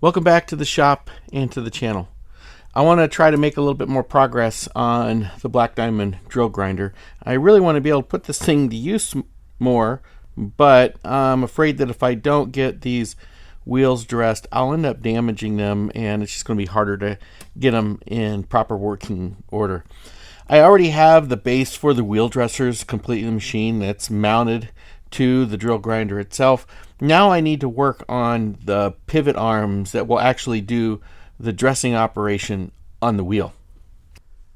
Welcome back to the shop and to the channel. I want to try to make a little bit more progress on the Black Diamond drill grinder. I really want to be able to put this thing to use more, but I'm afraid that if I don't get these wheels dressed, I'll end up damaging them, and it's just going to be harder to get them in proper working order. I already have the base for the wheel dressers completely machined. That's mounted to the drill grinder itself. Now I need to work on the pivot arms that will actually do the dressing operation on the wheel.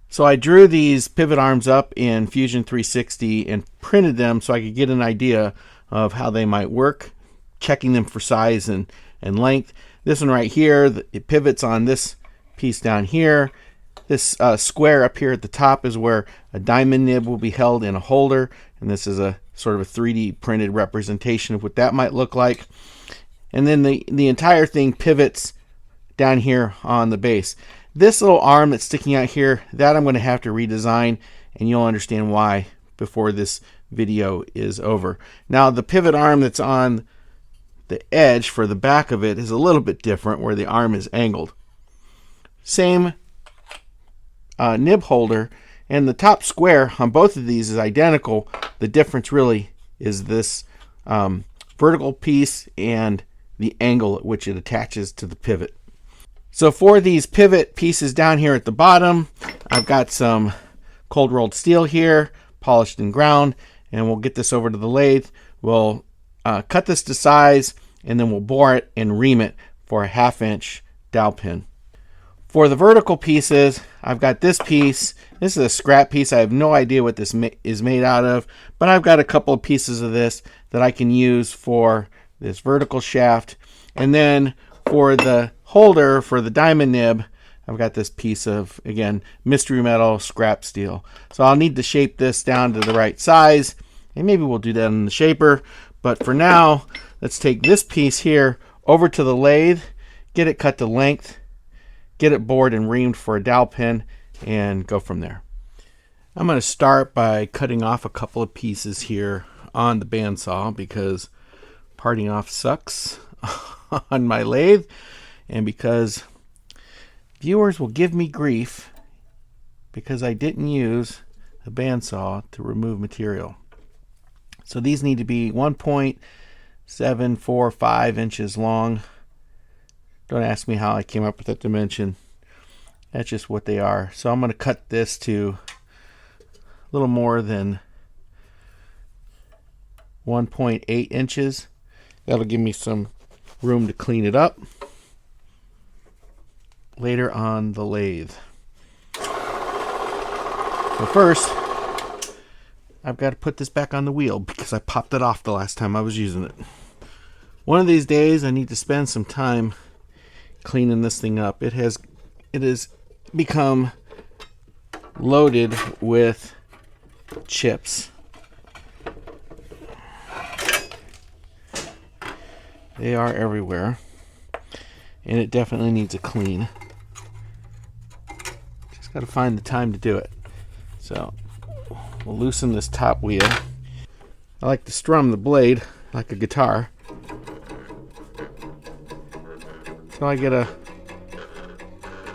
So I drew these pivot arms up in Fusion 360 and printed them so I could get an idea of how they might work, checking them for size and length. This one right here, it pivots on this piece down here. This square up here at the top is where a diamond nib will be held in a holder, and this is a sort of a 3D printed representation of what that might look like. And then the entire thing pivots down here on the base. This little arm that's sticking out here, that I'm going to have to redesign, and you'll understand why before this video is over. Now the pivot arm that's on the edge for the back of it is a little bit different, where the arm is angled. Same nib holder, and the top square on both of these is identical. The difference really is this vertical piece and the angle at which it attaches to the pivot. So for these pivot pieces down here at the bottom, I've got some cold rolled steel here, polished and ground, and we'll get this over to the lathe. We'll cut this to size, and then we'll bore it and ream it for a 1/2 inch dowel pin. For the vertical pieces, I've got this piece. This is a scrap piece. I have no idea what this is made out of, but I've got a couple of pieces of this that I can use for this vertical shaft. And then for the holder for the diamond nib, I've got this piece of, again, mystery metal scrap steel. So I'll need to shape this down to the right size, and maybe we'll do that in the shaper. But for now, let's take this piece here over to the lathe, get it cut to length, get it bored and reamed for a dowel pin, and go from there. I'm going to start by cutting off a couple of pieces here on the bandsaw because parting off sucks on my lathe, and because viewers will give me grief because I didn't use a bandsaw to remove material. So these need to be 1.745 inches long. Don't ask me how I came up with that dimension. That's just what they are. So I'm going to cut this to a little more than 1.8 inches. That'll give me some room to clean it up later on the lathe. So first, I've got to put this back on the wheel because I popped it off the last time I was using it. One of these days I need to spend some time cleaning this thing up. It has become loaded with chips. They are everywhere, and it definitely needs a clean. Just got to find the time to do it. So we'll loosen this top wheel. I like to strum the blade like a guitar, so I get a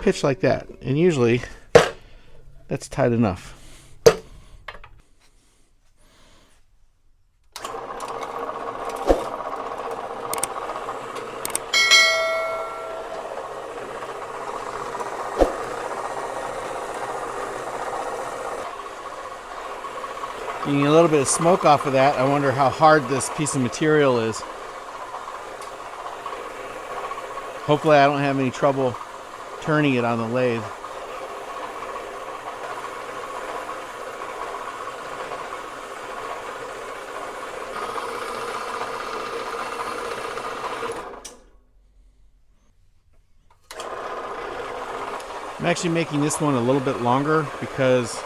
pitch like that, and usually that's tight enough. Getting a little bit of smoke off of that. I wonder how hard this piece of material is. Hopefully I don't have any trouble turning it on the lathe. I'm actually making this one a little bit longer because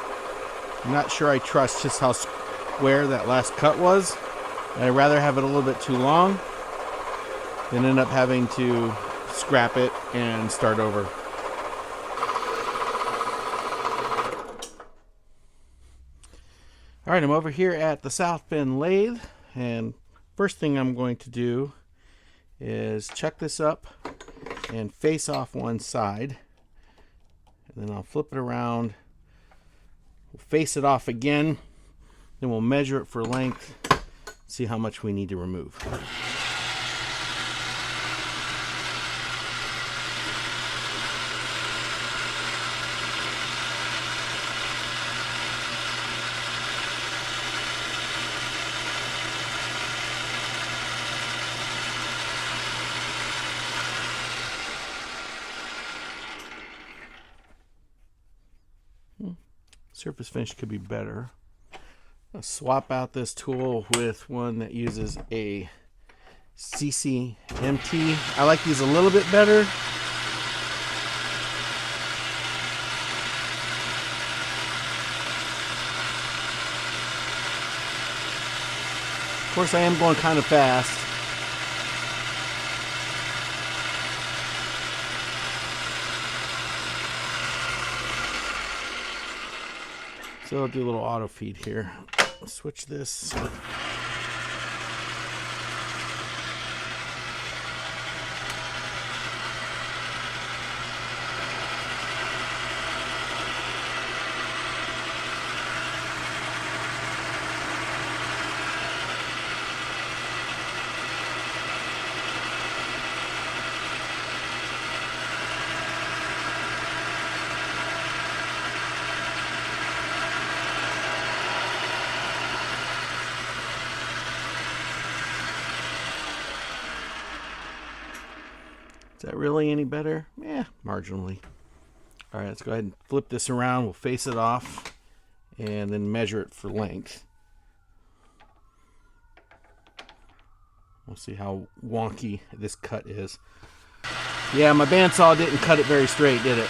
I'm not sure I trust just how square that last cut was. And I'd rather have it a little bit too long than end up having to scrap it and start over. Alright, I'm over here at the South Bend lathe, and first thing I'm going to do is chuck this up and face off one side. And then I'll flip it around. We'll face it off again. Then we'll measure it for length. See how much we need to remove. Surface finish could be better. I'll swap out this tool with one that uses a CCMT. I like these a little bit better. Of course, I am going kind of fast. So I'll do a little auto feed here. Switch this. Is that really any better? Yeah, marginally. All right, let's go ahead and flip this around. We'll face it off and then measure it for length. We'll see how wonky this cut is. Yeah, my bandsaw didn't cut it very straight, did it?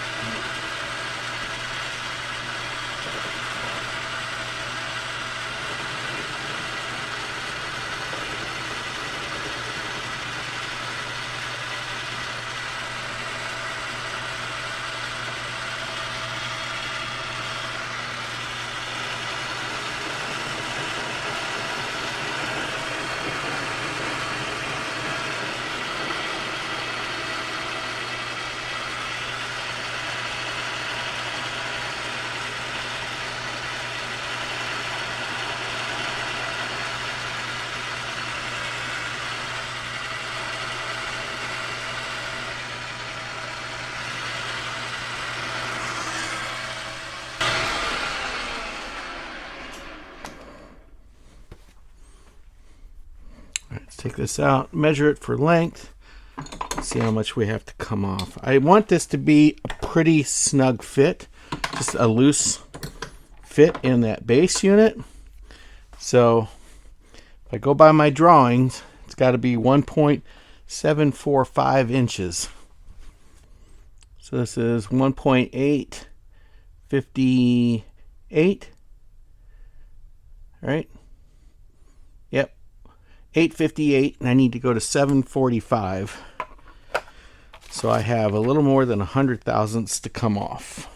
Let's take this out, measure it for length, see how much we have to come off. I want this to be a pretty snug fit, just a loose fit in that base unit. So if I go by my drawings, it's got to be 1.745 inches. So this is 1.858, right? Yep. 858, and I need to go to 745. So I have a little more than 100 thousandths to come off.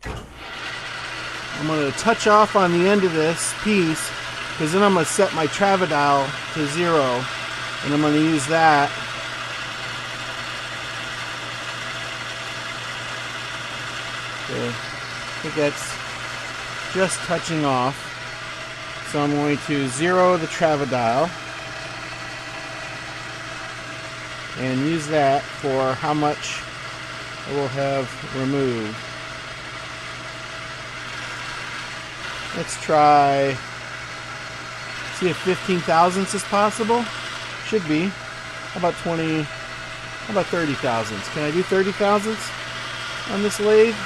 I'm going to touch off on the end of this piece, because then I'm going to set my travidile to 0, and I'm going to use that to, I think that's just touching off. So I'm going to 0 the travidile and use that for how much I will have removed. Let's try, see if 15 thousandths is possible. Should be. How about 20, how about 30 thousandths? Can I do 30 thousandths on this lathe?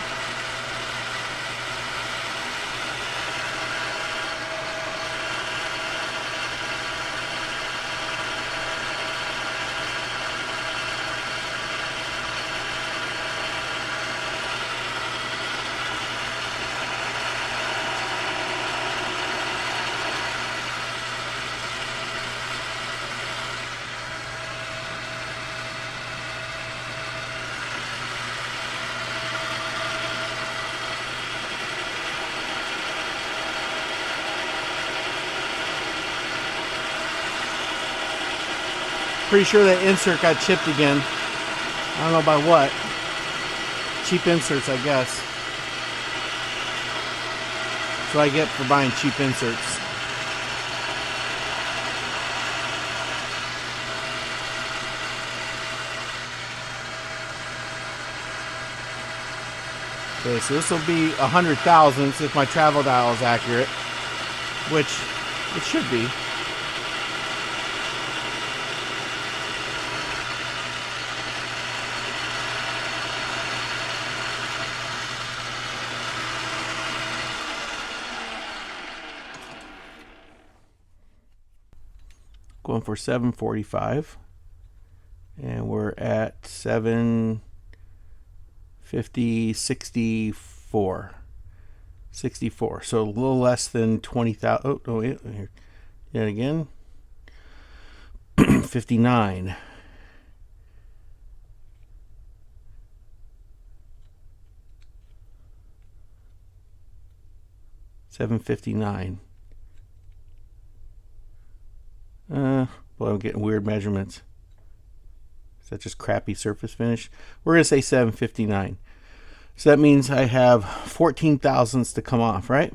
Pretty sure that insert got chipped again. I don't know by what. Cheap inserts, I guess. That's what I get for buying cheap inserts. Okay, so this will be 100 thousandths if my travel dial is accurate, which it should be. Going for 745, and we're at 750, 64, so a little less than 20,000. Oh no, wait, here yet again. 59, 759. Boy, I'm getting weird measurements. Is that just crappy surface finish? We're gonna say 759. So that means I have 14 thousandths to come off, right?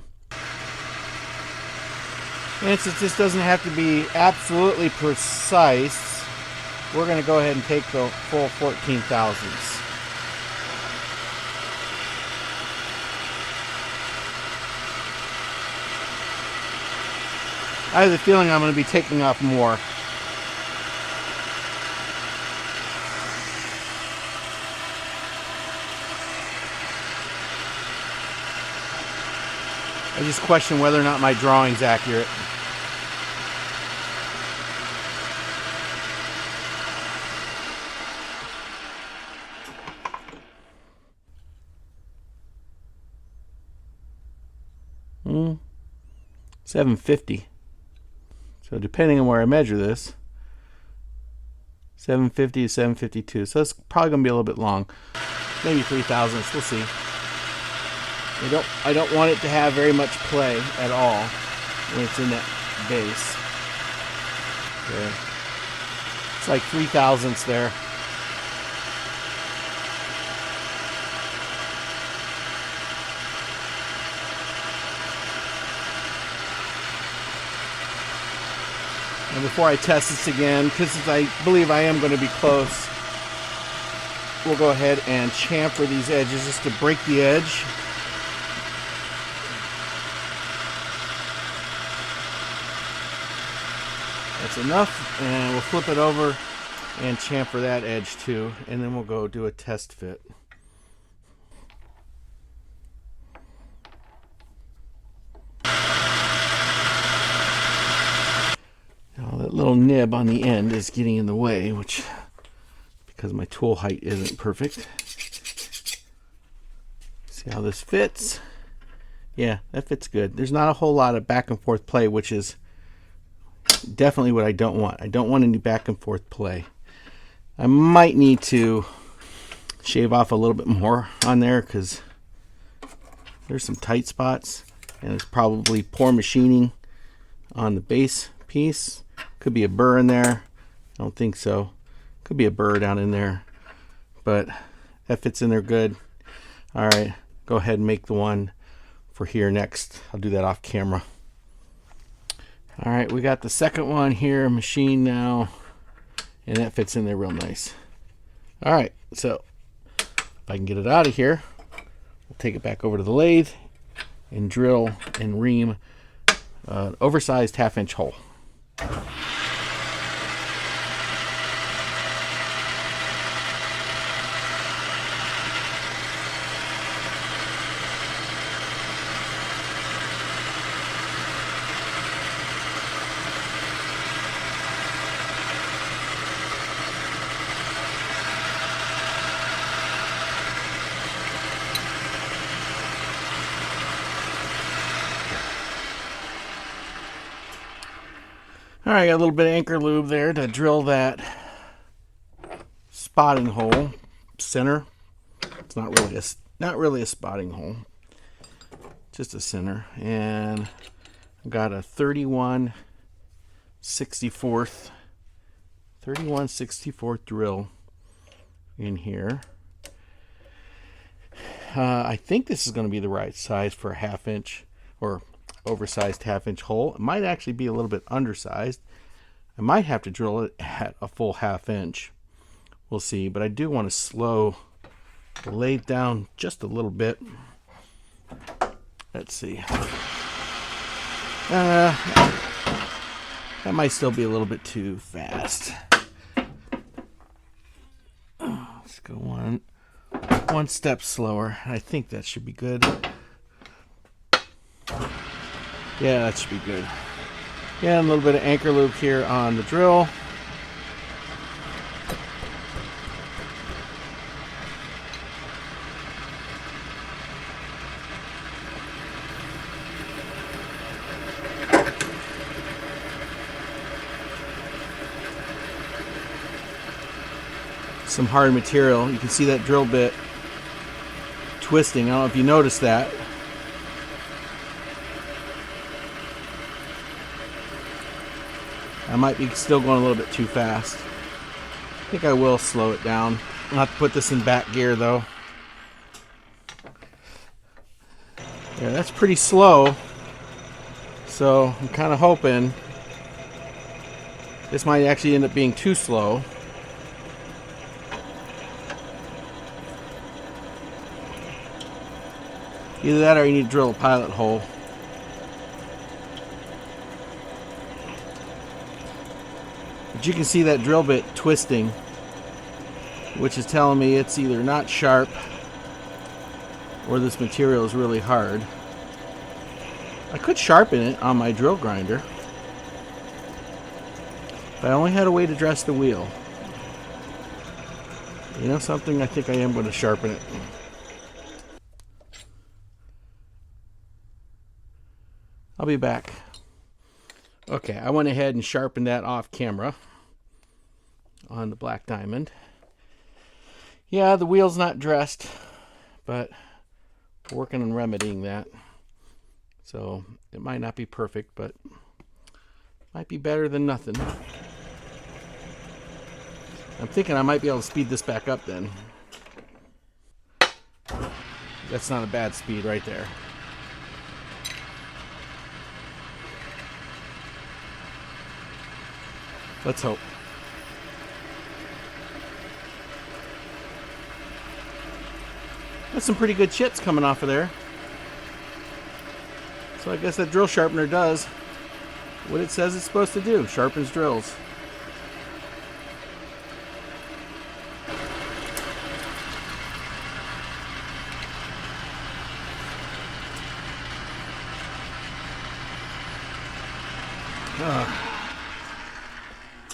And since this doesn't have to be absolutely precise, we're gonna go ahead and take the full 14 thousandths. I have the feeling I'm going to be taking off more. I just question whether or not my drawing's accurate. Hmm. 750. So depending on where I measure this, 750 to 752. So it's probably going to be a little bit long. Maybe 3 thousandths. We'll see. I don't want it to have very much play at all when it's in that base. Okay. It's like 3 thousandths there. And before I test this again, because I believe I am going to be close, we'll go ahead and chamfer these edges just to break the edge. That's enough, and we'll flip it over and chamfer that edge too, and then we'll go do a test fit. Now that little nib on the end is getting in the way, which, because my tool height isn't perfect. See how this fits? Yeah, that fits good. There's not a whole lot of back and forth play, which is definitely what I don't want. I don't want any back and forth play. I might need to shave off a little bit more on there because there's some tight spots, and there's probably poor machining on the base piece. Could be a burr in there. I don't think so. Could be a burr down in there, but that fits in there good. All right, go ahead and make the one for here next. I'll do that off camera. All right, we got the second one here machined now, and that fits in there real nice. All right, so if I can get it out of here, we'll take it back over to the lathe and drill and ream an oversized 1/2-inch hole. All right, got a little bit of anchor lube there to drill that spotting hole center. It's not really a spotting hole, just a center. And I've got a 31/64 31/64 drill in here. I think this is going to be the right size for a 1/2 inch or oversized 1/2 inch hole. It might actually be a little bit undersized. I might have to drill it at a full 1/2 inch. We'll see, but I do want to slow the lathe down just a little bit. Let's see. That might still be a little bit too fast. Let's go one step slower. I think that should be good. Yeah, that should be good. Yeah, a little bit of anchor loop here on the drill. Some hard material. You can see that drill bit twisting. I don't know if you noticed that. I might be still going a little bit too fast. I think I will slow it down. I'll have to put this in back gear though. Yeah, that's pretty slow. So I'm kind of hoping this might actually end up being too slow. Either that or you need to drill a pilot hole. But you can see that drill bit twisting, which is telling me it's either not sharp or this material is really hard. I could sharpen it on my drill grinder, but I only had a way to dress the wheel. You know something? I think I am going to sharpen it. I'll be back. Okay, I went ahead and sharpened that off camera on the black diamond. Yeah, the wheel's not dressed, but we're working on remedying that. So it might not be perfect, but might be better than nothing. I'm thinking I might be able to speed this back up then. That's not a bad speed right there. Let's hope. That's some pretty good chits coming off of there. So I guess that drill sharpener does what it says it's supposed to do. Sharpens drills.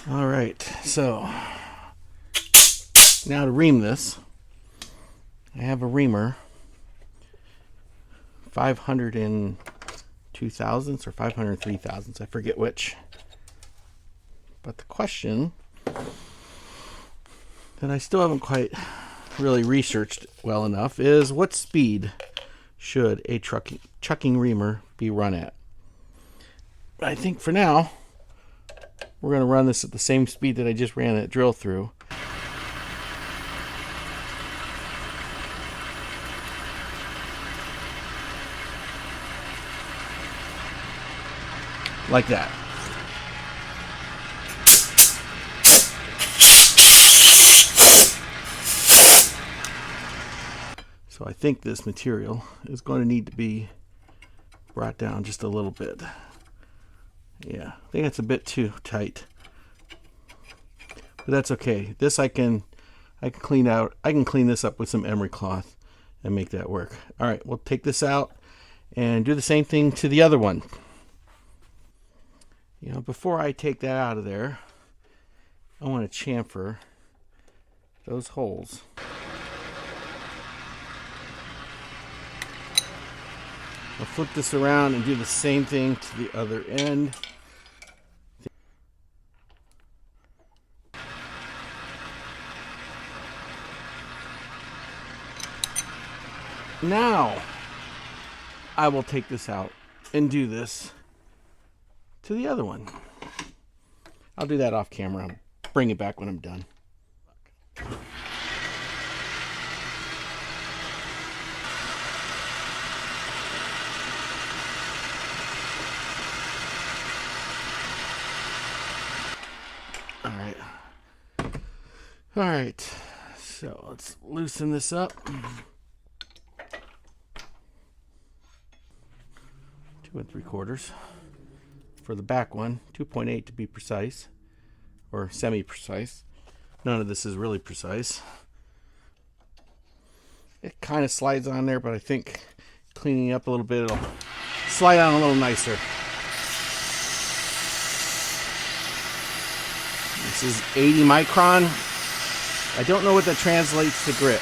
All right, so now to ream this, I have a reamer, 502 thousandths or 503 thousandths, I forget which. But the question that I still haven't quite really researched well enough is, what speed should a chucking reamer be run at? But I think for now, we're going to run this at the same speed that I just ran that drill through. Like that. So I think this material is going to need to be brought down just a little bit. Yeah, I think it's a bit too tight, but that's okay. This I can clean out. I can clean this up with some emery cloth and make that work. All right, we'll take this out and do the same thing to the other one. You know, before I take that out of there, I want to chamfer those holes. I'll flip this around and do the same thing to the other end. Now, I will take this out and do this to the other one. I'll do that off camera. bring it back when I'm done. All right, so let's loosen this up. 2 3/4 for the back one, 2.8 to be precise, or semi-precise. None of this is really precise. It kind of slides on there, but I think cleaning up a little bit, it'll slide on a little nicer. This is 80 micron. I don't know what that translates to grit.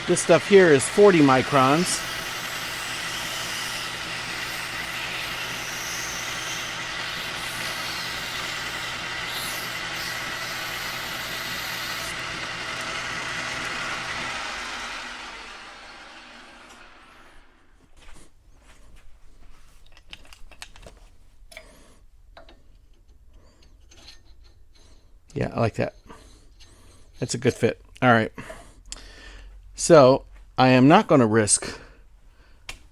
This stuff here is 40 microns. Yeah, I like that. That's a good fit. All right. So I am not going to risk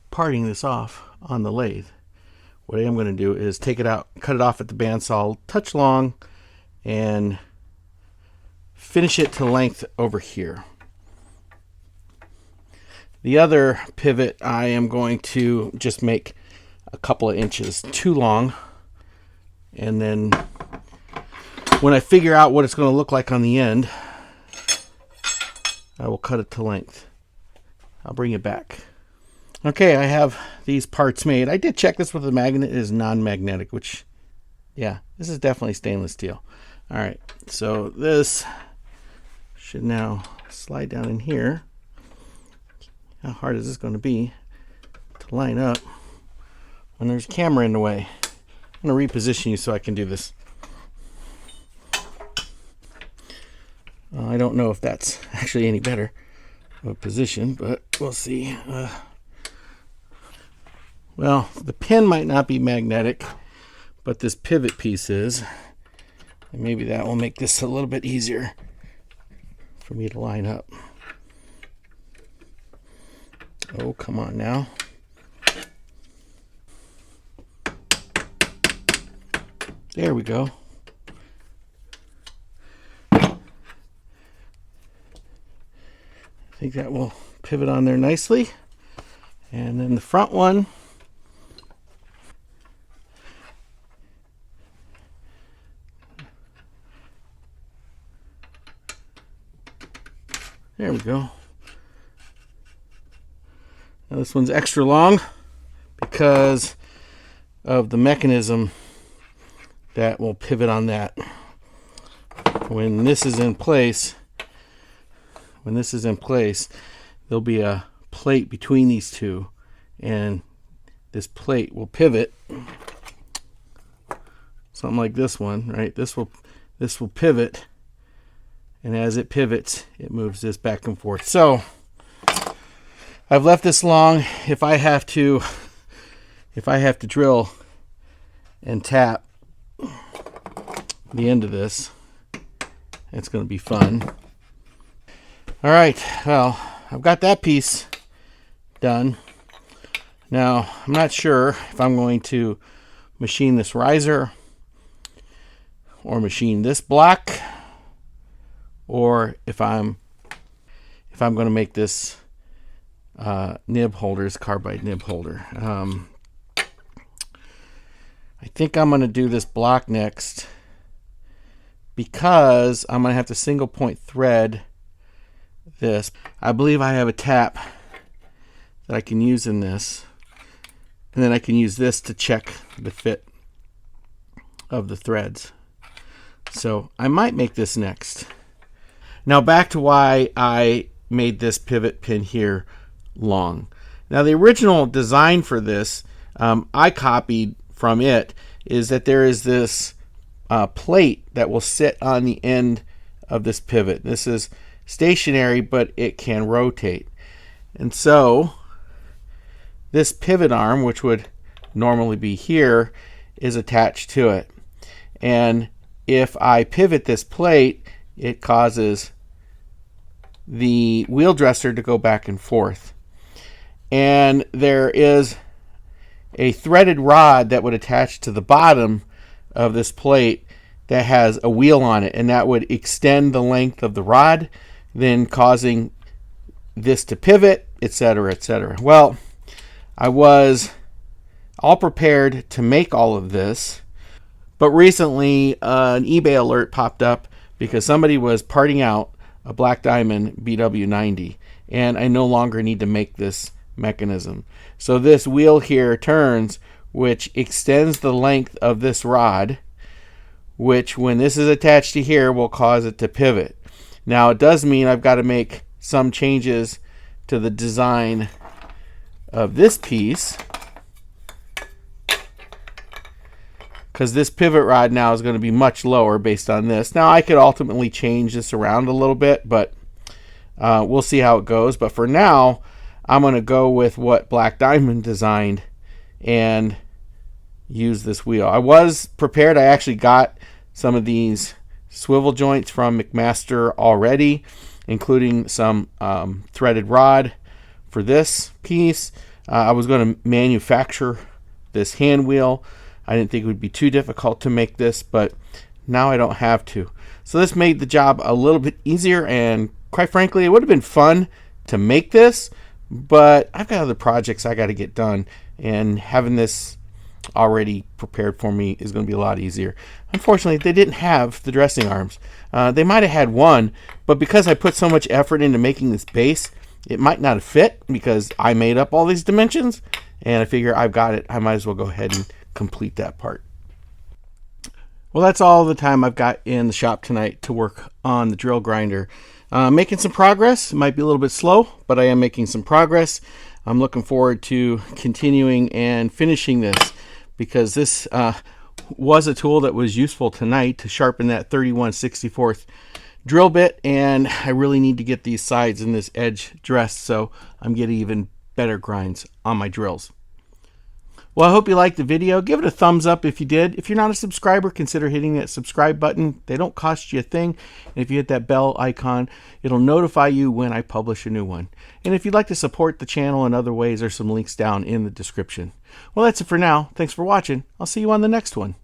parting this off on the lathe. What I am going to do is take it out, cut it off at the bandsaw, touch long, and finish it to length over here. The other pivot I am going to just make a couple of inches too long, and then when I figure out what it's going to look like on the end, I will cut it to length. I'll bring it back. Okay, I have these parts made. I did check this with the magnet. It is non-magnetic, which, yeah, this is definitely stainless steel. All right, so this should now slide down in here. How hard is this going to be to line up when there's a camera in the way? I'm going to reposition you so I can do this. I don't know if that's actually any better of a position, but we'll see. Well, the pin might not be magnetic, but this pivot piece is. And maybe that will make this a little bit easier for me to line up. Oh, come on now. There we go. I think that will pivot on there nicely. And then the front one. There we go. Now this one's extra long because of the mechanism that will pivot on that. When this is in place, there'll be a plate between these two, and this plate will pivot. Something like this one, right? This will pivot, and as it pivots, it moves this back and forth. So I've left this long. If I have to drill and tap the end of this, it's going to be fun. All right, well, I've got that piece done. Now, I'm not sure if I'm going to machine this riser or machine this block, or if I'm going to make this nib holder, carbide nib holder. I think I'm going to do this block next because I'm going to have to single point thread this. I believe I have a tap that I can use in this, and then I can use this to check the fit of the threads. So I might make this next. Now back to why I made this pivot pin here long. Now the original design for this, I copied from it, is that there is this plate that will sit on the end of this pivot. This is stationary, but it can rotate. And so this pivot arm, which would normally be here is attached to it. And if I pivot this plate, it causes the wheel dresser to go back and forth. And there is a threaded rod that would attach to the bottom of this plate that has a wheel on it, and that would extend the length of the rod, then causing this to pivot, etc., etc. Well, I was all prepared to make all of this, but recently an eBay alert popped up because somebody was parting out a Black Diamond BW90, and I no longer need to make this mechanism. So this wheel here turns, which extends the length of this rod, which when this is attached to here will cause it to pivot. Now it does mean I've got to make some changes to the design of this piece, because this pivot rod now is going to be much lower based on this. Now I could ultimately change this around a little bit, but we'll see how it goes. But for now, I'm going to go with what Black Diamond designed and use this wheel. I was prepared. I actually got some of these swivel joints from McMaster already, including some threaded rod for this piece. I was going to manufacture this hand wheel. I didn't think it would be too difficult to make this, but now I don't have to. So this made the job a little bit easier, and quite frankly, it would have been fun to make this, but I've got other projects I got to get done, and having this already prepared for me is going to be a lot easier. Unfortunately, they didn't have the dressing arms. They might have had one, but because I put so much effort into making this base, it might not have fit because I made up all these dimensions, and I figure I've got it. I might as well go ahead and complete that part. Well, that's all the time I've got in the shop tonight to work on the drill grinder. Making some progress. It might be a little bit slow, but I am making some progress. I'm looking forward to continuing and finishing this, because this was a tool that was useful tonight to sharpen that 31/64 drill bit, and I really need to get these sides and this edge dressed so I'm getting even better grinds on my drills. Well, I hope you liked the video. Give it a thumbs up if you did. If you're not a subscriber, consider hitting that subscribe button. They don't cost you a thing. And if you hit that bell icon, it'll notify you when I publish a new one. And if you'd like to support the channel in other ways, there's some links down in the description. Well, that's it for now. Thanks for watching. I'll see you on the next one.